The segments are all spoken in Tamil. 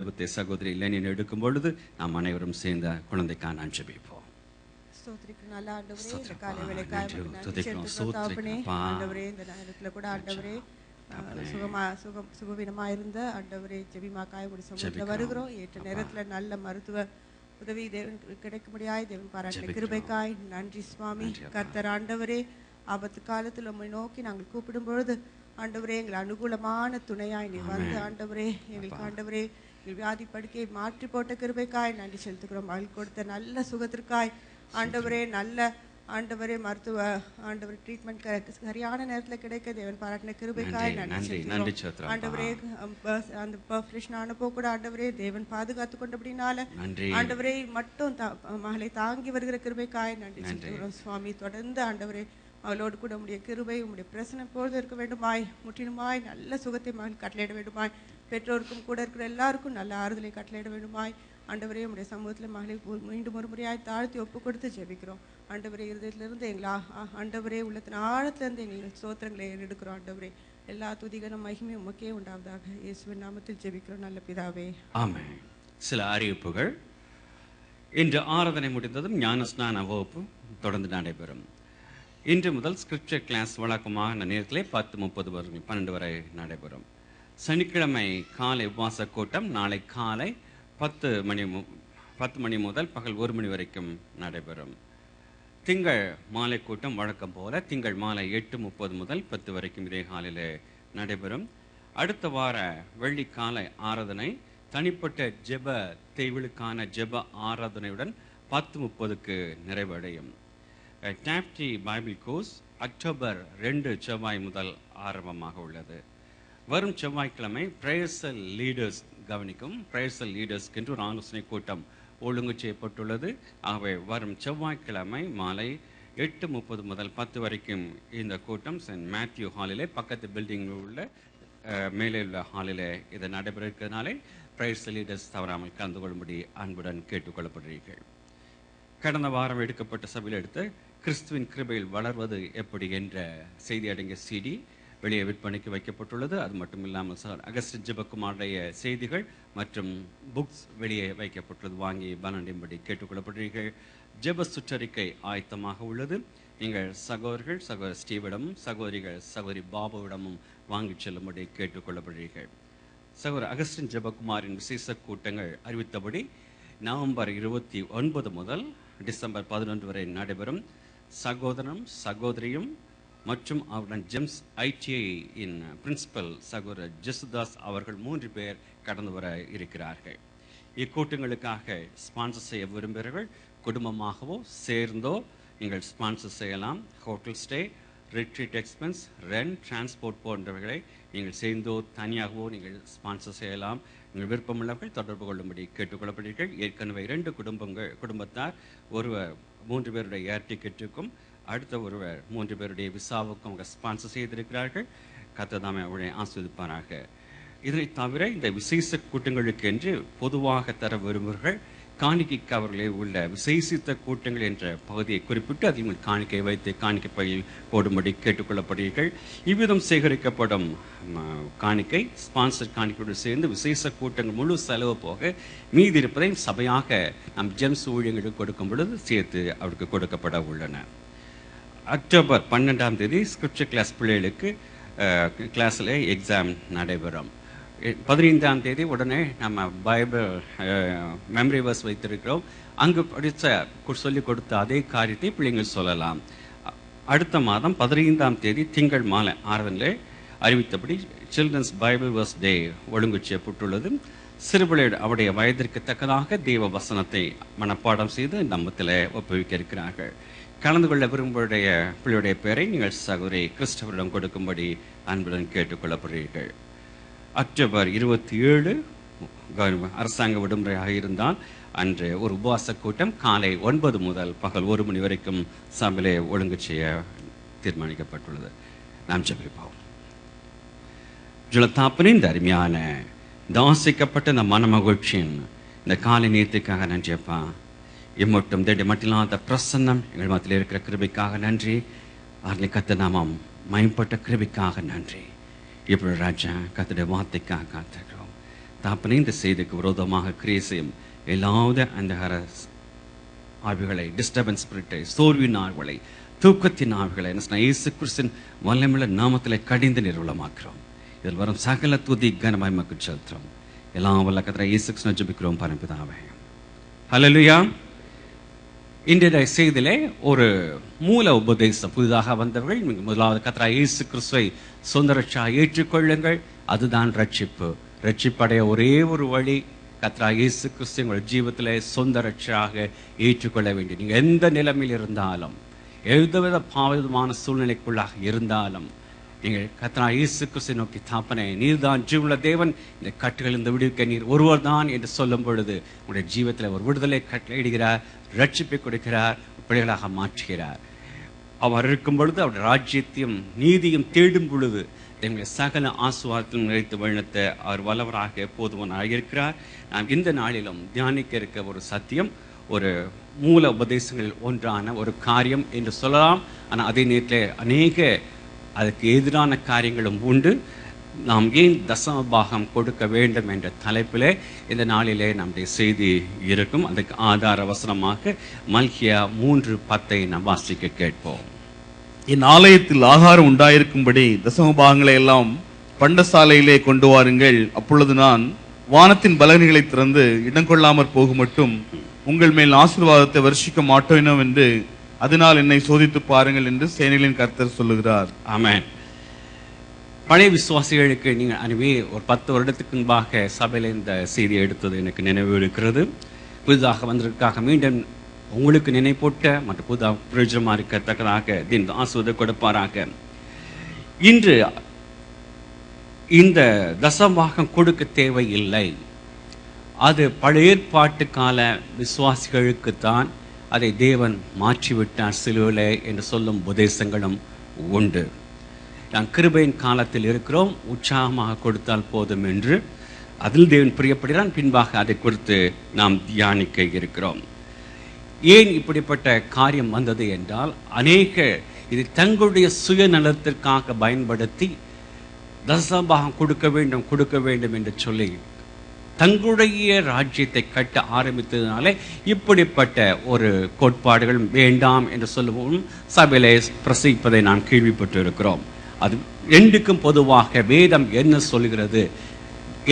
ஜெபத்தை சகோதரி லெனின் எடுக்கும் பொழுது நாம் அனைவரும் சேர்ந்த குழந்தைக்காக நான் ஜெபிப்போம். ஸ்தோத்திரிக்கிறோம் நல்ல ஆண்டவரே, இந்த காலை வேளைக்காக நன்றி செலுத்துகிறோம் தகப்பனே. ஆண்டவரே, இந்த நேரத்தில் கூட ஆண்டவரே சுகவீனமா இருந்த ஆண்டவரே ஜெபிமாக்காய் உடைய சமூகத்தில் வருகிறோம். ஏற்ற நேரத்தில் நல்ல மருத்துவ உதவி தேவனுக்கு கிடைக்க முடியாது. தேவன் பாராட்டின கிருபைக்காய் நன்றி சுவாமி. கர்த்தர் ஆண்டவரே, ஆபத்து காலத்தில் உம்மை நோக்கி நாங்கள் கூப்பிடும் பொழுது ஆண்டவரே எங்கள் அனுகூலமான துணையாய் நீ வந்து ஆண்டவரே எங்களுக்கு ஆண்டவரே எங்கள் வியாதி படுக்கையை மாற்றி போட்ட கிருபைக்காய் நன்றி செலுத்துக்கிறோம். மகள் கொடுத்த நல்ல சுகத்திற்காய் ஆண்டவரே நல்ல ஆண்டவரே மருத்துவ ஆண்டவரே ட்ரீட்மெண்ட் சரியான நேரத்தில் கிடைக்க தேவன் பாராட்டின கிருபைக்காய் நன்றி செலுத்துகிறோம். ஆண்டவரே அந்த பர்ஃபரேஷன் ஆனப்போ கூட ஆண்டவரே தேவன் பாதுகாத்து கொண்டபடினால ஆண்டவரே மட்டும் மகளை தாங்கி வருகிற கிருபைக்காய் நன்றி செலுத்துகிறோம் சுவாமி. தொடர்ந்து ஆண்டவரே அவளோடு கூட உடைய கிருபை உடைய பிரசனை எப்பொழுது இருக்க வேண்டுமாய், முற்றிலுமாய் நல்ல சுகத்தை மகள் கட்டளையிட வேண்டுமாய், பெற்றோருக்கும் கூட இருக்கிற எல்லாருக்கும் நல்ல ஆறுதலை கட்டளையிட வேண்டுமாய் ஆண்டவரே உடைய சமூகத்தில் மகளை மீண்டும் ஒரு முறையாய் தாழ்த்தி ஒப்பு கொடுத்து ஜெபிக்கிறோம். ஆண்டவரே இருதயத்திலிருந்து எங்களா ஆண்டவரே உள்ளத்தின் ஆழத்திலிருந்து எங்கள் ஸ்தோத்திரங்களை எடுக்கிறோம். ஆண்டவரே எல்லா துதிகனும் மகிமையும் உமக்கே உண்டாவதாக. இயேசுவின் நாமத்தில் ஜெபிக்கிறோம் நல்ல பிதாவே, ஆமென். சில அறிவிப்புகள். இன்று ஆராதனை முடிந்ததும் ஞானஸ்நான வகுப்பு தொடர்ந்து நடைபெறும். இன்று முதல் ஸ்கிரிப்சர் கிளாஸ் வழக்கமாக நேரத்திலே 10:30 வரை 12 வரை நடைபெறும். சனிக்கிழமை காலை உபவாச கூட்டம் நாளை காலை 10 மணி முதல் பகல் 1 மணி வரைக்கும் நடைபெறும். திங்கள் மாலை கூட்டம் வழக்கம் போல திங்கள் மாலை 8:30 முதல் 10 வரைக்கும் இதே காலையில் நடைபெறும். அடுத்த வார வெள்ளி காலை ஆராதனை தனிப்பட்ட ஜெப தேவைகளுக்கான ஜெப ஆராதனையுடன் 10:30க்கு நிறைவடையும். டாப்டி பைபிள் கோர்ஸ் அக்டோபர் 2 செவ்வாய் முதல் ஆரம்பமாக உள்ளது. வரும் செவ்வாய்க்கிழமை பிரேயர்சல் லீடர்ஸ் கவனிக்கும். பிரேயர்சல் லீடர்ஸ்க்கு என்று ஒரு ஆலோசனை கூட்டம் ஒழுங்கு செய்யப்பட்டுள்ளது. ஆகவே வரும் செவ்வாய்க்கிழமை மாலை 8:30 முதல் 10 வரைக்கும் இந்த கூட்டம் சென்ட் மேத்யூ ஹாலிலே பக்கத்து பில்டிங்கில் உள்ள மேலே உள்ள ஹாலிலே இது நடைபெற இருக்கிறதுனாலே பிரேயர்சல் லீடர்ஸ் தவறாமல் கலந்து கொள்ளும்படி அன்புடன் கேட்டுக்கொள்ளப்படுகிறீர்கள். கடந்த வாரம் எடுக்கப்பட்ட சபையில் எடுத்து கிறிஸ்துவின் கிருபையில் வளர்வது எப்படி என்ற செய்தி அடங்கிய CD வெளியே விற்பனைக்கு வைக்கப்பட்டுள்ளது. அது மட்டும் இல்லாமல் சார் அகஸ்டின் ஜெபக்குமாருடைய செய்திகள் மற்றும் புக்ஸ் வெளியே வைக்கப்பட்டுள்ளது. வாங்கி பலனடையும்படி கேட்டுக்கொள்ளப்படுகிறீர்கள். ஜெப சுற்றறிக்கை ஆயத்தமாக உள்ளது. நீங்கள் சகோதரர்கள் சகோதரர் ஸ்டீவிடமும் சகோதரி பாபுவிடமும் வாங்கி செல்லும்படி கேட்டுக்கொள்ளப்படுகிறீர்கள். சகோதரர் அகஸ்டின் ஜெபக்குமாரின் விசேஷ கூட்டங்கள் அறிவித்தபடி நவம்பர் 29 முதல் டிசம்பர் 11 வரை நடைபெறும். சகோதரனும் சகோதரியும் மற்றும் அவருடன் ஜெம்ஸ் ITI இன் பிரின்சிபல் சகோதரர் ஜெசுதாஸ் அவர்கள் 3 பேர் கடந்து வர இருக்கிறார்கள். இக்கூட்டங்களுக்காக ஸ்பான்சர் செய்ய விரும்புகிறவர்கள் குடும்பமாகவோ சேர்ந்தோ நீங்கள் ஸ்பான்சர் செய்யலாம். Hotel stay, retreat expense, rent, transport போன்றவைகளை நீங்கள் சேர்ந்தோ தனியாகவோ நீங்கள் ஸ்பான்சர் செய்யலாம். நீங்கள் விருப்பமுள்ளவர்கள் தொடர்பு கொள்ளும்படி கேட்டுக்கொள்ளப்படுகிறீர்கள். ஏற்கனவே 2 குடும்பத்தார் ஒருவர் 3 பேருடைய ஏர் டிக்கெட்டுக்கும் அடுத்த ஒருவர் 3 பேருடைய விசாவுக்கும் அவங்க ஸ்பான்சர் செய்திருக்கிறார்கள். கர்த்தர் அவரை ஆஸ்வதிப்பாராக. இதனை தவிர இந்த விசேஷ கூட்டங்களுக்கு என்று பொதுவாக தர விரும்புகிறவர்கள் காணிக்கைக்கு அவர்களே உள்ள விசேஷித்த கூட்டங்கள் என்ற பகுதியை குறிப்பிட்டு அதில் காணிக்கை வைத்து காணிக்கை பையில் போடும்படி கேட்டுக்கொள்ளப்படுகிறீர்கள். இவ்விதம் சேகரிக்கப்படும் காணிக்கை ஸ்பான்சர் காணிக்கையோடு சேர்ந்து விசேஷ கூட்டங்கள் முழு செலவு போக மீதி இருப்பதை சபையாக நம் ஜெம்ஸ் ஊழியர்களுக்கு கொடுக்கும் பொழுது சேர்த்து அவருக்கு கொடுக்கப்பட உள்ளன. அக்டோபர் 12ஆம் தேதி ஸ்கிரிப்சர் கிளாஸ் பிள்ளைகளுக்கு கிளாஸில் எக்ஸாம் நடைபெறும். 15ஆம் தேதி உடனே நம்ம பைபிள் மெமரி வர்ஸ் வைத்திருக்கிறோம். அங்கு சொல்லிக் கொடுத்த அதே காரியத்தை பிள்ளைங்கள் சொல்லலாம். அடுத்த மாதம் 15ஆம் தேதி திங்கள் மாலை ஆராதனையிலே அறிவித்தபடி சில்ட்ரன்ஸ் பைபிள் வர்ஸ் டே ஒழுங்கு செய்யப்பட்டுள்ளது. சிறுபிள்ளைகள் அவருடைய வயதிற்கு தக்கதாக தெய்வ வசனத்தை மனப்பாடம் செய்து நம்மத்தில் ஒப்புவிக்க இருக்கிறார்கள். கலந்து கொள்ள விரும்புடைய பிள்ளையுடைய பெயரை நீங்கள் சகோதரி கிறிஸ்டவரிடம் கொடுக்கும்படி அன்புடன் கேட்டுக்கொள்ளப்படுகிறீர்கள். அக்டோபர் 27 அரசாங்க விடுமுறையாக இருந்தால் அன்று ஒரு உபவாச கூட்டம் காலை 9 முதல் பகல் 1 மணி வரைக்கும் சபையிலே ஒழுங்கு செய்ய தீர்மானிக்கப்பட்டுள்ளது. நாம் ஜெபிப்போம். ஜலத்தாப்பனின் இந்த அருமையான தாசிக்கப்பட்ட இந்த மனமகிழ்ச்சியின் இந்த காலை நேரத்துக்காக நன்றியப்பா. இம்மட்டும் தேடி மட்டில்லாத பிரசன்னம் எங்கள் மத்தியில் இருக்கிற கிருபைக்காக நன்றி. அவர்களை கத்த நாமம் மயம்பட்ட கிருபைக்காக நன்றி. இப்படி ராஜா கர்த்தருடைய வார்த்தைக்காக காத்திருக்கிறோம். தாப்பனே, இந்த செய்திக்கு விரோதமாக கிரியை செய்யும் எல்லாவித அந்தகார ஆவிகளை, டிஸ்டர்பன்ஸ் ஸ்பிரிட்டை, சோர்வின் ஆவிகளை, தூக்கத்தின் ஆவிகளை இயேசு கிறிஸ்துவின் வல்லமையுள்ள நாமத்திலே கடிந்து நிர்மூலமாக்குறோம். இதில் வரும் சகல துதி கனமாய் மக்கு செலுத்துறோம். எல்லாம் வல்ல கர்த்தராகிய இயேசு கிறிஸ்துவை ஜெபிக்கிறோம் பரமபிதாவே. ஹல்லேலூயா. இன்றைய செய்தியிலே ஒரு மூல உபதேசம். புதிதாக வந்தவர்கள் நீங்கள் முதலாவது கர்த்தராகிய இயேசு கிறிஸ்துவை சொந்த ரட்சகராக ஏற்றுக்கொள்ளுங்கள். அதுதான் ரட்சிப்பு. ரட்சிப்படைய ஒரே ஒரு வழி கர்த்தராகிய இயேசு கிறிஸ்து உங்கள் ஜீவிதத்திலே சொந்த ரட்சகராக ஏற்றுக்கொள்ள வேண்டும். நீங்கள் எந்த நிலைமையில் இருந்தாலும், எந்தவித பாவமான சூழ்நிலைக்குள்ளாக இருந்தாலும், நீங்கள் கர்த்தராகிய இயேசு கிறிஸ்துவை நோக்கி, தாப்பனே, நீர்தான் ஜீவனுள்ள தேவன், இந்த கட்டுகள் இந்த விடுவிக்க நீர் ஒருவர் தான் என்று சொல்லும் பொழுது உங்களுடைய ஜீவத்தில் ஒரு விடுதலை கட்டளையிடுகிறார், ரட்சிப்பை கொடுக்கிறார், பிள்ளைகளாக மாற்றுகிறார். அவர் இருக்கும் பொழுது அவருடைய ராஜ்யத்தையும் நீதியும் தேடும் பொழுது எங்களை சகல ஆசுவாதத்திலும் நினைத்து வழிநடத்த அவர் வல்லவராக போதுவனாக இருக்கிறார். நாம் இந்த நாளிலும் தியானிக்க இருக்க ஒரு சத்தியம், ஒரு மூல உபதேசங்களில் ஒன்றான ஒரு காரியம் என்று சொல்லலாம். ஆனால் அதே நேரத்தில் அநேக அதுக்கு எதிரான காரியங்களும் உண்டு. நாம் ஏன் தசம பாகம் கொடுக்க வேண்டும் என்ற தலைப்பிலே இந்த நாளிலே நம்முடைய செய்தி இருக்கும். அதுக்கு ஆதார வசனமாக மல்கியா 3:10 நாம் வாசிக்க கேட்போம். என் ஆலயத்தில் ஆகாரம் உண்டாயிருக்கும்படி தசம பாகங்களை எல்லாம் பண்டசாலையிலே கொண்டு வாருங்கள். அப்பொழுது நான் வானத்தின் பலகைகளை திறந்து இடம் கொள்ளாமற் போகும் மட்டும் உங்கள் மேல் ஆசீர்வாதத்தை வருஷிக்க மாட்டோனோ என்று அதனால் என்னை சோதித்து பாருங்கள் என்று சேனைகளின் கர்த்தர் சொல்லுகிறார். ஆமென். பழைய விசுவாசிகளுக்கு நீங்கள் அனுப்பி ஒரு 10 வருடத்துக்கு முன்பாக சபையில் இந்த செய்தியை எடுத்தது எனக்கு நினைவு இருக்கிறது. புதிதாக வந்ததற்காக மீண்டும் உங்களுக்கு நினைப்போட்ட மற்றும் புதிதாக பிரயோஜனமாக இருக்கத்தக்கதாக இந்த ஆசீர்வாதத்தை கொடுப்பாராக. இன்று இந்த தசமபாகம் கொடுக்க தேவையில்லை. அது பழைய ஏற்பாட்டு கால விசுவாசிகளுக்குத்தான் அதை தேவன் மாற்றிவிட்டார் சிலுவையிலே என்று சொல்லும் உபதேசங்களும் உண்டு. நாம் கிருபையின் காலத்தில் இருக்கிறோம், உற்சாகமாக கொடுத்தால் போதும் என்று அதில் தேவன் பிரியப்படுகிறான். பின்பாக அதை குறித்து நாம் தியானிக்க இருக்கிறோம். ஏன் இப்படிப்பட்ட காரியம் வந்தது என்றால், அநேக இது தங்களுடைய சுயநலத்திற்காக பயன்படுத்தி தசமபாகம் கொடுக்க வேண்டும் என்று சொல்லி தங்களுடைய ராஜ்யத்தை கட்ட ஆரம்பித்ததுனாலே இப்படிப்பட்ட ஒரு கோட்பாடுகள் வேண்டாம் என்று சொல்லவும் சபையிலே பிரசங்கிப்பதை நான் கேள்விப்பட்டு இருக்கிறோம். அது ரெண்டுக்கும் பொதுவாக வேதம் என்ன சொல்கிறது,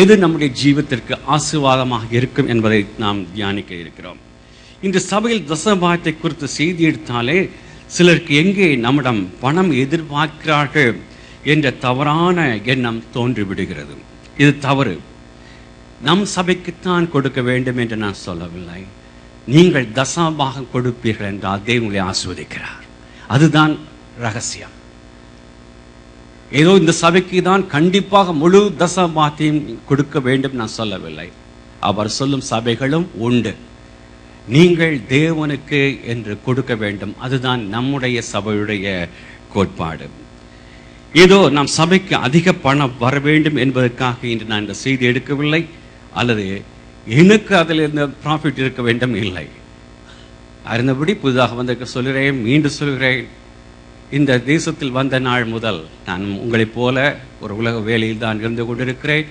எது நம்முடைய ஜீவிதத்திற்கு ஆசீர்வாதமாக இருக்கும் என்பதை நாம் தியானிக்க இருக்கிறோம். இந்த சபையில் தசமபாகத்தை குறித்து செய்தி எடுத்தாலே சிலருக்கு எங்கே நம்மிடம் பணம் எதிர்பார்க்கிறார்கள் என்ற தவறான எண்ணம் தோன்றிவிடுகிறது. இது தவறு. நம் சபைக்குத்தான் கொடுக்க வேண்டும் என்று நான் சொல்லவில்லை. நீங்கள் தசமபாகம் கொடுப்பீர்கள் என்றால் தேவனை ஆசீர்வதிக்கிறார். அதுதான் ரகசியம். ஏதோ இந்த சபைக்கு தான் கண்டிப்பாக முழு தசமபாகத்தையும் கொடுக்க வேண்டும் நான் சொல்லவில்லை. அவர் சொல்லும் சபைகளும் உண்டு. நீங்கள் தேவனுக்கு என்று கொடுக்க வேண்டும். அதுதான் நம்முடைய சபையுடைய கோட்பாடு. ஏதோ நம் சபைக்கு அதிக பணம் வர வேண்டும் என்பதற்காக இன்று நான் இந்த செய்தி எடுக்கவில்லை, அல்லது எனக்கு அதில் இருந்த ப்ராஃபிட் இருக்க வேண்டும் இல்லை. அறிந்தபடி புதிதாக வந்திருக்க சொல்கிறேன், மீண்டும் சொல்கிறேன், இந்த தேசத்தில் வந்த நாள் முதல் நான் உங்களைப் போல ஒரு உலக வேலையில் தான் இருந்து கொண்டிருக்கிறேன்.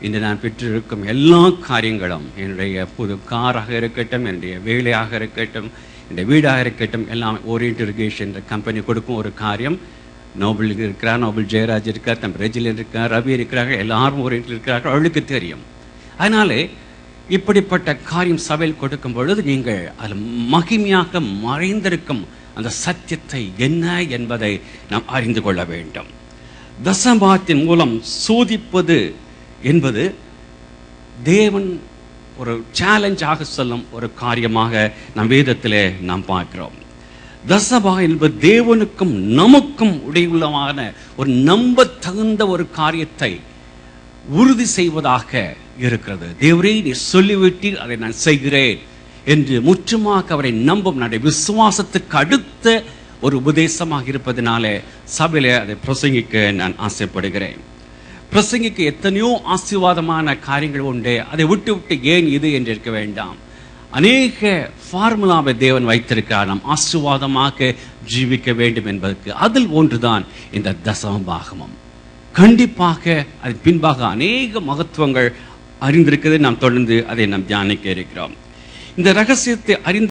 இன்று நான் பெற்றிருக்கும் எல்லா காரியங்களும், என்னுடைய புது காராக இருக்கட்டும், என்னுடைய வேலையாக இருக்கட்டும், என்னுடைய வீடாக இருக்கட்டும், எல்லாம் ஓரியன்ட் இரிகேஷன் என்ற கம்பெனி கொடுக்கும் ஒரு காரியம். நோபல் இருக்கிறார், நோபல் ஜெயராஜ் இருக்கார், தம் ரெஜில் இருக்கார், ரவி இருக்கிறார்கள், எல்லாரும் ஓரியன்ட் இருக்கிறார்கள், அவளுக்கு தெரியும். அதனாலே இப்படிப்பட்ட காரியம் சபையில் கொடுக்கும் பொழுது நீங்கள் அதில் மகிமையாக மறைந்திருக்கும் அந்த சத்தியத்தை என்ன என்பதை நாம் அறிந்து கொள்ள வேண்டும். தசமபாகத்தின் மூலம் சோதிப்பது என்பது தேவன் ஒரு சேலஞ்சாக சொல்லும் ஒரு காரியமாக நம் வேதத்திலே நாம் பார்க்கிறோம். தசமபாகம் என்பது தேவனுக்கும் நமக்கும் இடையுள்ளமான ஒரு நம்ப தகுந்த ஒரு காரியத்தை உறுதி செய்வதாக இருக்கிறது. தேவரே, நீ சொல்லிவிட்டீர், அதை நான் செய்கிறேன் என்று முற்றுமாக அவரை நம்பும் நடை விசுவாசத்துக்கு அடுத்த ஒரு உபதேசமாக இருப்பதனாலே சபையிலே அதை பிரசங்கிக்க நான் ஆசைப்படுகிறேன். பிரசங்கிக்க எத்தனையோ ஆசீர்வாதமான காரியங்கள் உண்டு. அதை விட்டு விட்டு ஏன் இது என்று இருக்க வேண்டாம். அநேக ஃபார்முலாவை தேவன் வைத்திருக்கிறார் நாம் ஆசீர்வாதமாக ஜீவிக்க வேண்டும் என்பதற்கு. அதில் ஒன்றுதான் இந்த தசமபாகமும். கண்டிப்பாக அதன் பின்பாக அநேக மகத்துவங்கள் அறிந்திருக்கிறதை நாம் தொடர்ந்து அதை நாம் தியானிக்க இருக்கிறோம். இந்த ரகசியத்தை அறிந்து